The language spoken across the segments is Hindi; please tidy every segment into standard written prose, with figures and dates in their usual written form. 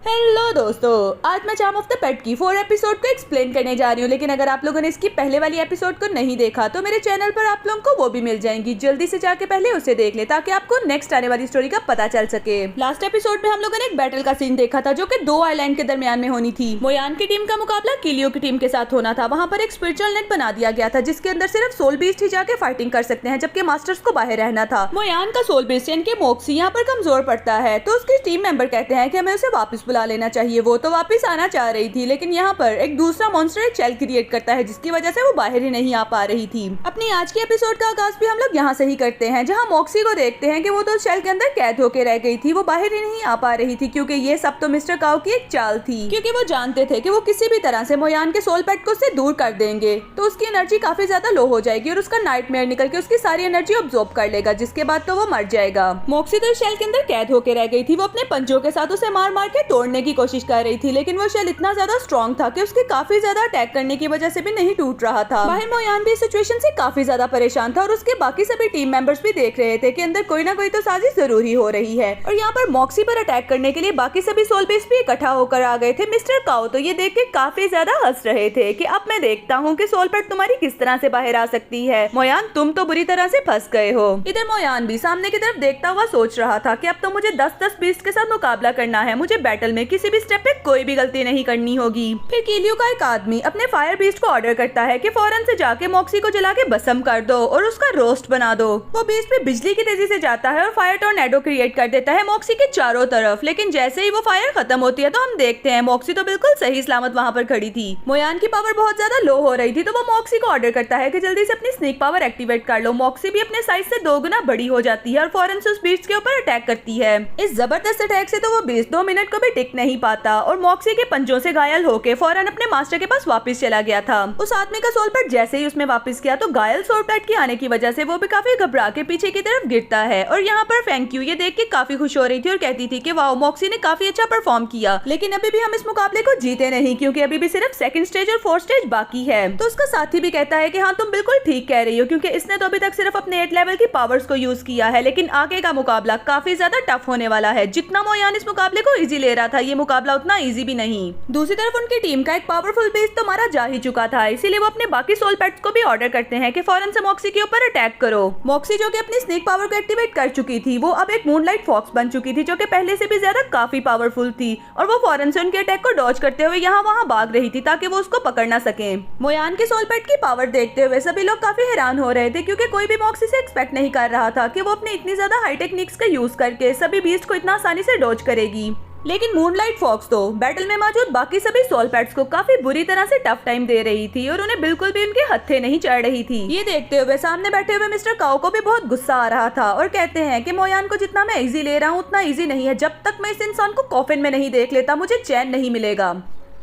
हेलो दोस्तों, आज मैं चार्म ऑफ द पेट की 4 एपिसोड को एक्सप्लेन करने जा रही हूँ। लेकिन अगर आप लोगों ने इसकी पहले वाली एपिसोड को नहीं देखा तो मेरे चैनल पर आप लोगों को वो भी मिल जाएंगी। जल्दी से जाके पहले उसे देख ले ताकि आपको नेक्स्ट आने वाली स्टोरी का पता चल सके। लास्ट एपिसोड में हम लोगों ने एक बैटल का सीन देखा था जो कि 2 आइलैंड के दरमियान में होनी थी। मोयान की टीम का मुकाबला किलियो की टीम के साथ होना था। वहाँ पर एक स्पिरिचुअल नेट बना दिया गया था जिसके अंदर सिर्फ सोल बीस्ट ही जाके फाइटिंग कर सकते हैं, जबकि मास्टर्स को बाहर रहना था। मोयान का सोल बीस्ट यानी कि मोक्सी यहाँ पर कमजोर पड़ता है, तो उसकी टीम मेंबर कहते हैं कि हमें उसे वापस बुला लेना चाहिए। वो तो वापस आना चाह रही थी, लेकिन यहाँ पर एक दूसरा मॉन्स्टर एक शेल क्रिएट करता है जिसकी वजह से वो बाहर ही नहीं आ पा रही थी। अपनी आज की एपिसोड का आगाज भी हम लोग यहाँ से ही करते हैं, जहाँ मॉक्सी को देखते हैं कि वो तो शेल के अंदर कैद होकर रह गई थी। वो बाहर ही नहीं आ पा रही थी क्योंकि ये सब तो मिस्टर काओ की एक चाल थी, क्योंकि वो जानते थे कि वो किसी भी तरह से मोयान के सोल पेट को उससे दूर कर देंगे तो उसकी एनर्जी काफी ज्यादा लो हो जाएगी और उसका नाइटमेयर निकल के उसकी सारी एनर्जी ऑब्जॉर्ब कर लेगा, जिसके बाद तो वो मर जाएगा। मॉक्सी तो शेल के अंदर कैद होकर रह गई थी। वो अपने पंजों के साथ उसे मार मार के तोड़ने की कोशिश कर रही थी, लेकिन वो शेल इतना ज्यादा स्ट्रॉन्ग था कि उसके काफी ज्यादा अटैक करने की वजह से भी नहीं टूट रहा था। बाहर मोयान भी इस सिचुएशन से काफी ज्यादा परेशान था और उसके बाकी सभी टीम मेंबर्स भी देख रहे थे कि अंदर कोई ना कोई तो साजिश जरूरी हो रही है। और यहाँ पर मॉक्सी पर अटैक करने के लिए बाकी सभी सोल बेस भी इकट्ठा होकर आ गए थे। मिस्टर काओ तो ये देख के काफी ज्यादा हंस रहे थे कि अब मैं देखता हूँ कि सोल पेट तुम्हारी किस तरह से बाहर आ सकती है। मोयान, तुम तो बुरी तरह से फंस गए हो। इधर मोयान भी सामने की तरफ देखता हुआ सोच रहा था कि अब तो मुझे 10-10 बीस्ट के साथ मुकाबला करना है। मुझे बैटल में किसी भी स्टेप पे कोई भी गलती नहीं करनी होगी। फिर किलियो का एक आदमी अपने फायर बीस्ट को ऑर्डर करता है कि फौरन से जाके मॉक्सी को जला के भस्म कर दो और उसका रोस्ट बना दो। वो बीस्ट पे बिजली की तेजी से जाता है और फायर टॉर्नेडो क्रिएट कर देता है मॉक्सी के चारों तरफ। लेकिन जैसे ही वो फायर खत्म होती है तो हम देखते हैं मॉक्सी तो बिल्कुल सही सलामत वहाँ पर खड़ी थी। मोयान की पावर बहुत ज्यादा लो हो रही थी, तो वो मॉक्सी को ऑर्डर करता है कि जल्दी से अपनी स्नेक पावर एक्टिवेट कर लो। मॉक्सी भी अपने साइज से 2 गुना बड़ी हो जाती है और फौरन से उस बीस्ट के ऊपर अटैक करती है। इस जबरदस्त अटैक से तो वो बीस्ट 2 मिनट को भी टिक नहीं पाता और मॉक्सी के पंजों से घायल होकर फौरन अपने मास्टर के पास वापस चला गया था। उस आदमी का सोल पेट जैसे ही उसमें वापस किया तो घायल सोल पेट के आने की वजह से वो भी काफी घबरा के पीछे की तरफ गिरता है। और यहाँ पर फैंक्यू ये देख के काफी खुश हो रही थी और कहती थी कि वाओ, मॉक्सी ने काफी अच्छा परफॉर्म किया, लेकिन अभी भी हम इस मुकाबले को जीते नहीं क्योंकि अभी भी सिर्फ 2nd स्टेज और 4th स्टेज बाकी है। तो उसका साथी भी कहता है कि हाँ, तुम बिल्कुल ठीक कह रही हो क्योंकि इसने तो अभी तक सिर्फ अपने 8 लेवल की पावर्स को यूज किया है, लेकिन आगे का मुकाबला काफी ज्यादा टफ होने वाला है। जितना मोयान इस मुकाबले को इजी ले रहा था, ये मुकाबला उतना इजी भी नहीं। दूसरी तरफ उनकी टीम का एक पावरफुल बीस्ट तो मारा जा ही चुका था, इसीलिए वो अपने बाकी सोल पेट्स को भी ऑर्डर करते हैं कि फौरन से मॉक्सी के ऊपर अटैक करो। मॉक्सी जो कि अपनी स्नेक पावर को एक्टिवेट कर चुकी थी, वो अब एक मूनलाइट फॉक्स बन चुकी थी जो कि पहले से भी ज्यादा काफी पावरफुल थी और वो फौरन से उनके अटैक को डॉज करते हुए यहाँ वहाँ भाग रही थी ताकि वो उसको पकड़ ना सके। मोयान के सोल पेट की पावर देखते हुए सभी लोग काफी हैरान हो रहे थे क्योंकि कोई भी मॉक्सी से एक्सपेक्ट नहीं कर रहा था कि वो अपने इतनी ज्यादा हाई टेक्निक्स का यूज करके सभी बीस्ट को इतना आसानी से डॉज करेगी। लेकिन मूनलाइट फॉक्स तो बैटल में मौजूद बाकी सभी सोल पेट्स को काफी बुरी तरह से टफ टाइम दे रही थी और उन्हें बिल्कुल भी उनके हत्थे नहीं चढ़ रही थी। ये देखते हुए सामने बैठे हुए मिस्टर काओ को भी बहुत गुस्सा आ रहा था और कहते हैं कि मोयान को जितना मैं इजी ले रहा हूँ उतना इजी नहीं है। जब तक मैं इस इंसान को कॉफिन में नहीं देख लेता मुझे चैन नहीं मिलेगा।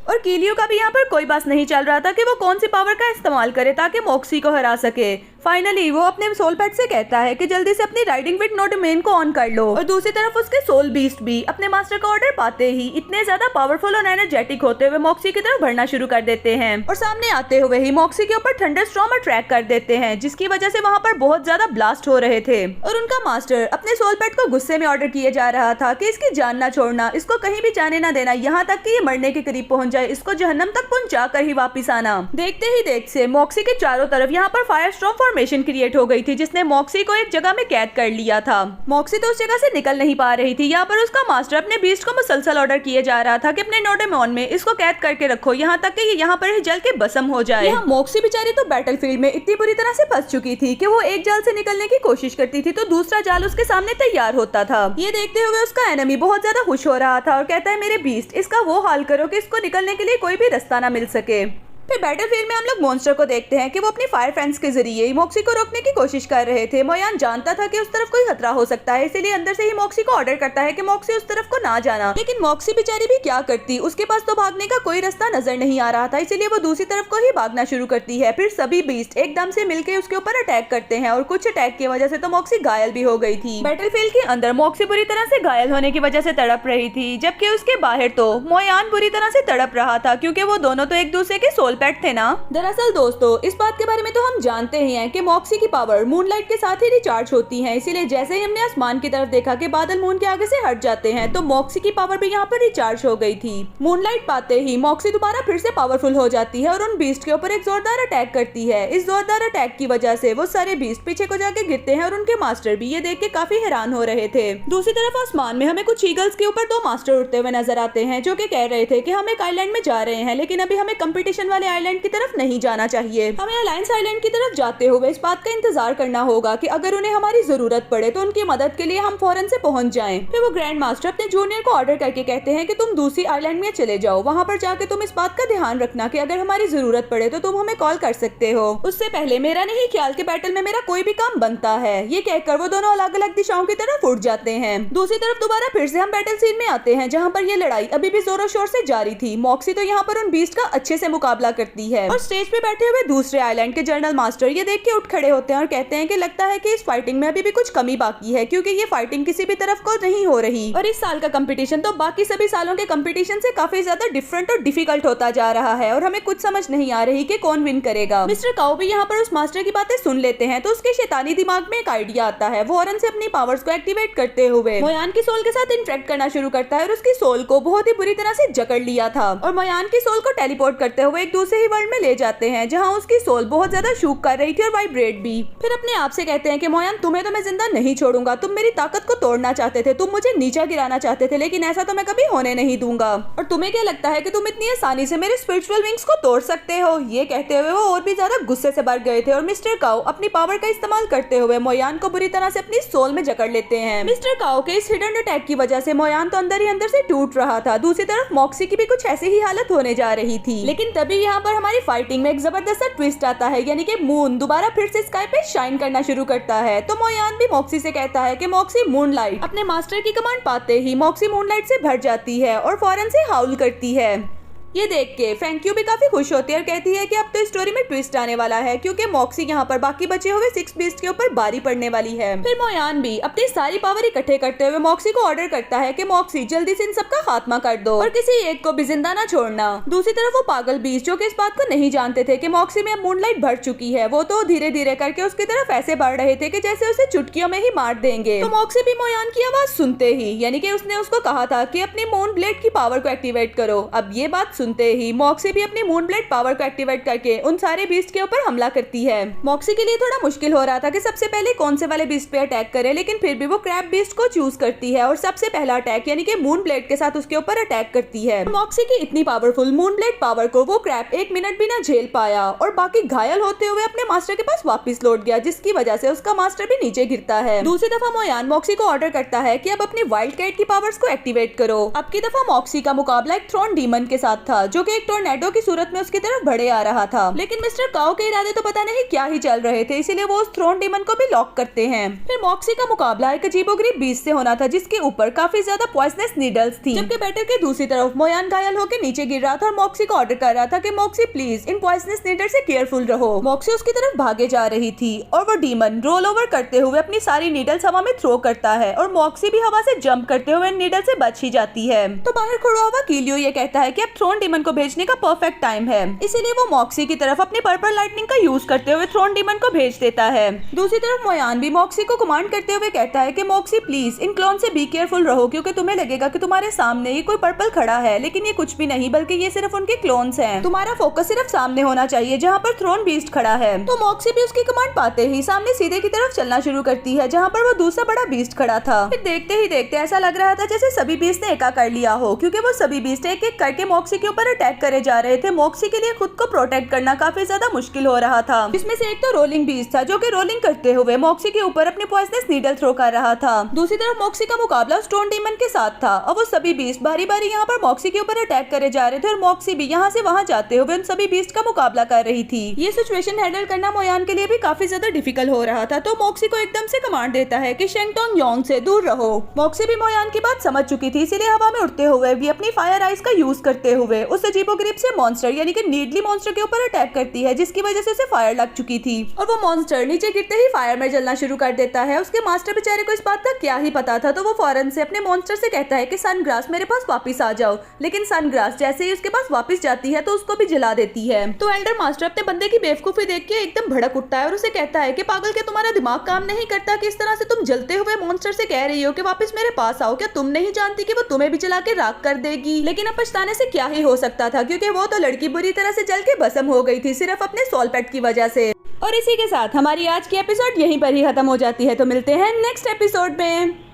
और किलियो का भी यहाँ पर कोई बात नहीं चल रहा था कि वो कौन सी पावर का इस्तेमाल करे ताकि मॉक्सी को हरा सके। फाइनली वो अपने सोल पेट से कहता है कि जल्दी से अपनी राइडिंग विद नो डोमेन को ऑन कर लो। और दूसरी तरफ उसके सोल बीस्ट भी अपने मास्टर का ऑर्डर पाते ही इतने ज्यादा पावरफुल और एनर्जेटिक होते हुए मॉक्सी की तरफ बढ़ना शुरू कर देते हैं और सामने आते हुए ही मॉक्सी के ऊपर थंडर स्टॉर्म अट्रैक्ट कर देते हैं, जिसकी वजह से वहाँ पर बहुत ज्यादा ब्लास्ट हो रहे थे। और उनका मास्टर अपने सोल पेट को गुस्से में ऑर्डर किए जा रहा था कि इसकी जान ना छोड़ना, इसको कहीं भी जाने ना देना, यहाँ तक कि ये मरने के करीब पहुंच जाए, इसको जहन्नम तक पहुंचा कर ही वापिस आना। देखते ही देखते मॉक्सी के चारों तरफ यहाँ पर फायर स्टॉर्म फॉर्मेशन क्रिएट हो गई थी जिसने मॉक्सी को एक जगह में कैद कर लिया था। मॉक्सी तो उस जगह से निकल नहीं पा रही थी। यहाँ पर उसका मास्टर अपने बीस्ट को मुसलसल ऑर्डर किए जा रहा था कि अपने नोडेमोन में इसको कैद करके रखो, यहाँ तक कि ये यहाँ पर ही जल के भस्म हो जाए। यहाँ मॉक्सी बेचारी तो बैटलफील्ड में इतनी बुरी तरह से फंस चुकी थी कि वो एक जाल से निकलने की कोशिश करती थी तो दूसरा जाल उसके सामने तैयार होता था। ये देखते हुए उसका एनिमी बहुत ज्यादा खुश हो रहा था और कहता है, मेरे बीस्ट, इसका वो हाल करो कि इसको निकलने के लिए कोई भी रास्ता ना मिल सके। फिर बैटलफील्ड में हम लोग मॉन्स्टर को देखते हैं कि वो अपनी फायर फ्रेंड्स के जरिए मॉक्सी को रोकने की कोशिश कर रहे थे। मोयान जानता था कि उस तरफ कोई खतरा हो सकता है, इसीलिए अंदर से ही मॉक्सी को ऑर्डर करता है कि मॉक्सी उस तरफ को ना जाना। लेकिन मॉक्सी बेचारी भी क्या करती, उसके पास तो भागने का कोई रास्ता नजर नहीं आ रहा था, इसीलिए वो दूसरी तरफ को ही भागना शुरू करती है। फिर सभी बीस्ट एकदम से मिलकर उसके ऊपर अटैक करते हैं और कुछ अटैक की वजह से तो मॉक्सी घायल भी हो गई थी। बैटलफील्ड के अंदर मॉक्सी बुरी तरह से घायल होने की वजह से तड़प रही थी, जबकि उसके बाहर तो मोयान बुरी तरह से तड़प रहा था क्योंकि वो दोनों तो एक दूसरे के सोल पेट थे ना। दरअसल दोस्तों इस बात के बारे में तो हम जानते ही हैं कि मॉक्सी की पावर मूनलाइट के साथ ही रिचार्ज होती है, इसीलिए जैसे ही हमने आसमान की तरफ देखा कि बादल मून के आगे से हट जाते हैं तो मॉक्सी की पावर भी यहाँ पर रिचार्ज हो गई थी। मूनलाइट पाते ही मॉक्सी दोबारा फिर से पावरफुल हो जाती है और उन बीस्ट के ऊपर एक जोरदार अटैक करती है। इस जोरदार अटैक की वजह से वो सारे बीस्ट पीछे को जाके गिरते हैं और उनके मास्टर भी ये देख के काफी हैरान हो रहे थे। दूसरी तरफ आसमान में हमें कुछ ईगल्स के ऊपर 2 मास्टर उड़ते हुए नजर आते हैं जो कि कह रहे थे कि हम एक आइलैंड में जा रहे हैं, लेकिन अभी हमें कंपटीशन वाले आइलैंड की तरफ नहीं जाना चाहिए। हमें अलायंस आइलैंड की तरफ जाते हुए इस बात का इंतजार करना होगा कि अगर उन्हें हमारी जरूरत पड़े तो उनकी मदद के लिए हम फौरन से पहुंच जाएं। फिर वो ग्रैंड मास्टर अपने जूनियर को ऑर्डर करके कहते हैं कि तुम दूसरी आइलैंड में चले जाओ, वहाँ पर जाके तुम इस बात का ध्यान रखना कि अगर हमारी जरूरत पड़े तो तुम हमें कॉल कर सकते हो। उससे पहले मेरा नहीं ख्याल कि बैटल में मेरा कोई भी काम बनता है। ये कहकर वो दोनों अलग अलग दिशाओं की तरफ उड़ जाते हैं। दूसरी तरफ दोबारा फिर से हम बैटल सीन में आते हैं जहाँ पर ये लड़ाई अभी भी जोरों शोर से जारी थी। मॉक्सी तो यहाँ पर उन बीस्ट का अच्छे से मुकाबला करती है और स्टेज पे बैठे हुए दूसरे आइलैंड के जनरल मास्टर ये देख के उठ खड़े होते हैं और कहते हैं कि लगता है कि इस फाइटिंग में अभी भी कुछ कमी बाकी है, क्योंकि ये फाइटिंग किसी भी तरफ को नहीं हो रही और इस साल का कंपटीशन तो बाकी सभी सालों के कंपटीशन से काफी ज्यादा डिफरेंट और डिफिकल्ट होता जा रहा है और हमें कुछ समझ नहीं आ रही कि कौन विन करेगा। मिस्टर काओ भी यहाँ पर उस मास्टर की बातें सुन लेते हैं तो उसके शैतानी दिमाग में एक आइडिया आता है। वो फौरन से अपनी पावर्स को एक्टिवेट करते हुए मोयान की सोल के साथ इंटरेक्ट करना शुरू करता है और उसकी सोल को बहुत ही बुरी तरह से जकड़ लिया था और मोयान की सोल को टेलीपोर्ट करते हुए एक दूसरे ही वर्ल्ड में ले जाते हैं जहाँ उसकी सोल बहुत ज्यादा शूक कर रही थी और वाइब्रेट भी। फिर अपने आप से कहते हैं कि मोयान तुम्हें तो मैं जिंदा नहीं छोड़ूंगा, तुम मेरी ताकत को तोड़ना चाहते थे, तुम मुझे नीचा गिराना चाहते थे, लेकिन ऐसा तो मैं कभी होने नहीं दूंगा। और तुम्हें क्या लगता है कि तुम इतनी आसानी से मेरे स्पिरिचुअल विंग्स को तोड़ सकते हो? ये कहते हुए वो और भी ज्यादा गुस्से से भर गए थे और मिस्टर काओ अपनी पावर का इस्तेमाल करते हुए मोयान को बुरी तरह से अपनी सोल में जकड़ लेते हैं। मिस्टर काओ के इस हिडन अटैक की वजह से मोयान तो अंदर ही अंदर से टूट रहा था। दूसरी तरफ मॉक्सी की भी कुछ ऐसी ही हालत होने जा रही थी, लेकिन तभी यहाँ पर हमारी फाइटिंग में एक जबरदस्त ट्विस्ट आता है, यानी कि मून दोबारा फिर से स्काई पे शाइन करना शुरू करता है। तो मोयान भी मॉक्सी से कहता है कि मॉक्सी मूनलाइट। अपने मास्टर की कमांड पाते ही मॉक्सी मूनलाइट से भर जाती है और फौरन से हाउल करती है। ये देख के फैंक्यू भी काफी खुश होती है और कहती है कि अब तो स्टोरी में ट्विस्ट आने वाला है, क्योंकि मॉक्सी यहाँ पर बाकी बचे हुए 6 बीस्ट के ऊपर बारी पड़ने वाली है। फिर मोयान भी अपनी सारी पावर इकट्ठे करते हुए मॉक्सी को ऑर्डर करता है कि मॉक्सी जल्दी से इन सबका खात्मा कर दो और किसी एक को भी जिंदा ना छोड़ना। दूसरी तरफ वो पागल बीस्ट जो कि इस बात को नहीं जानते थे कि मॉक्सी में अब मूनलाइट भर चुकी है, वो तो धीरे धीरे करके उसकी तरफ ऐसे बढ़ रहे थे कि जैसे उसे चुटकियों में ही मार देंगे। तो मॉक्सी भी मोयान की आवाज सुनते ही, यानी कि उसने उसको कहा था कि अपनी मून ब्लेड की पावर को एक्टिवेट करो, अब ये बात सुनते ही मॉक्सी भी अपनी मून ब्लेड पावर को एक्टिवेट करके उन सारे बीस्ट के ऊपर हमला करती है। मॉक्सी के लिए थोड़ा मुश्किल हो रहा था कि सबसे पहले कौन से वाले बीस्ट पे अटैक करे, लेकिन फिर भी वो क्रैब बीस्ट को चूज करती है और सबसे पहला अटैक यानी कि मून ब्लेड के साथ उसके ऊपर अटैक करती है। मॉक्सी की इतनी पावरफुल मून ब्लेड पावर को वो क्रैब 1 मिनट भी ना झेल पाया और बाकी घायल होते हुए अपने मास्टर के पास वापस लौट गया, जिसकी वजह से उसका मास्टर भी नीचे गिरता है। दूसरी दफा मोयान मॉक्सी को ऑर्डर करता है कि अब अपनी वाइल्ड कैट की पावर्स को एक्टिवेट करो। अब की दफा मॉक्सी का मुकाबला एक थ्रोन डीमन के साथ था जो कि एक टोर्नेडो की सूरत में उसकी तरफ बढ़े आ रहा था, लेकिन मिस्टर काओ के इरादे तो पता नहीं क्या ही चल रहे थे, इसीलिए वो उस थ्रोन डीमन को भी लॉक करते हैं। फिर मॉक्सी का मुकाबला एक अजीबोगरीब बीस्ट से होना था जिसके ऊपर काफी ज्यादा पॉइजनस नीडल्स थी, जबकि बैटल के दूसरी तरफ मोयान घायल होकर नीचे गिर रहा था और मॉक्सी को ऑर्डर कर रहा था कि Moxie please in poisonous needle से केयरफुल रहो। मॉक्सी उसकी तरफ भागे जा रही थी और वो डीमन रोल ओवर करते हुए अपनी सारी नीडल्स हवा में थ्रो करता है और मॉक्सी भी हवा से जंप करते हुए नीडल से बच ही जाती है। तो बाहर खड़ा हुआ कीलियो ये कहता है कि अब थ्रोन डीमन को भेजने का परफेक्ट टाइम है, इसीलिए वो मॉक्सी की तरफ अपनी पर्पल लाइटनिंग का यूज करते हुए थ्रोन डीमन को भेज देता है। दूसरी तरफ मोयान भी मॉक्सी को कमांड करते हुए कहता है कि मॉक्सी प्लीज इन क्लोन से बी केयरफुल रहो, क्योंकि तुम्हें लगेगा कि तुम्हारे सामने ये कोई पर्पल खड़ा है, लेकिन ये कुछ भी नहीं बल्कि ये सिर्फ उनके क्लोन्स हैं। तुम्हारा फोकस सिर्फ सामने होना चाहिए जहाँ पर थ्रोन बीस्ट खड़ा है। तो मॉक्सी भी उसकी कमांड पाते ही सामने सीधे की तरफ चलना शुरू करती है जहाँ पर वो दूसरा बड़ा बीस्ट खड़ा था। फिर देखते ही देखते ऐसा लग रहा था जैसे सभी बीस्ट ने एका कर लिया हो, क्योंकि वो सभी बीस्ट एक एक करके मॉक्सी के ऊपर अटैक करे जा रहे थे। मॉक्सी के लिए खुद को प्रोटेक्ट करना काफी ज्यादा मुश्किल हो रहा था। इसमें से एक तो रोलिंग बीस्ट था जो कि रोलिंग करते हुए मॉक्सी के ऊपर अपने पॉइजनस नीडल थ्रो कर रहा था। दूसरी तरफ मॉक्सी का मुकाबला स्टोन डीमन के साथ था और वो सभी बीस्ट बारी बारी यहाँ पर मॉक्सी के ऊपर अटैक करे जा रहे थे और मॉक्सी भी यहाँ से वहाँ जाते हुए उन सभी बीस्ट का मुकाबला कर रही थी। ये सिचुएशन हैंडल करना मोयान के लिए भी काफी ज्यादा डिफिकल्ट हो रहा था, तो मॉक्सी को एकदम से कमांड देता है कि शेंगटोंग योंग से दूर रहो। मॉक्सी भी मोयान की बात समझ चुकी थी, इसीलिए हवा में उड़ते हुए भी अपनी फायर आइज का यूज करते हुए हुए उस अजीबोगरीब से मॉन्स्टर यानी कि नीडली मॉन्स्टर के ऊपर अटैक करती है, जिसकी वजह से उसे फायर लग चुकी थी और वो मॉन्स्टर नीचे गिरते ही फायर में जलना शुरू कर देता है। उसके मास्टर बेचारे को इस बात का क्या ही पता था, तो वो फौरन से अपने मॉन्स्टर से कहता है कि सनग्रास मेरे पास वापस आ जाओ, लेकिन सनग्रास जैसे ही उसके पास वापस जाती है तो उसको भी जला देती है। तो एल्डर मास्टर अपने बंदे की बेवकूफी देख के एकदम भड़क उठता है और उसे कहता है कि पागल, क्या तुम्हारा दिमाग काम नहीं करता कि इस तरह से तुम जलते हुए मॉन्स्टर से कह रही हो कि वापस मेरे पास आओ? क्या तुम नहीं जानती कि वो तुम्हें भी जला के राख कर देगी? लेकिन अब पछताने से क्या ही हो सकता था, क्योंकि वो तो लड़की बुरी तरह से जल के भस्म हो गई थी सिर्फ अपने सोल पेट की वजह से। और इसी के साथ हमारी आज की एपिसोड यहीं पर ही खत्म हो जाती है। तो मिलते हैं नेक्स्ट एपिसोड में।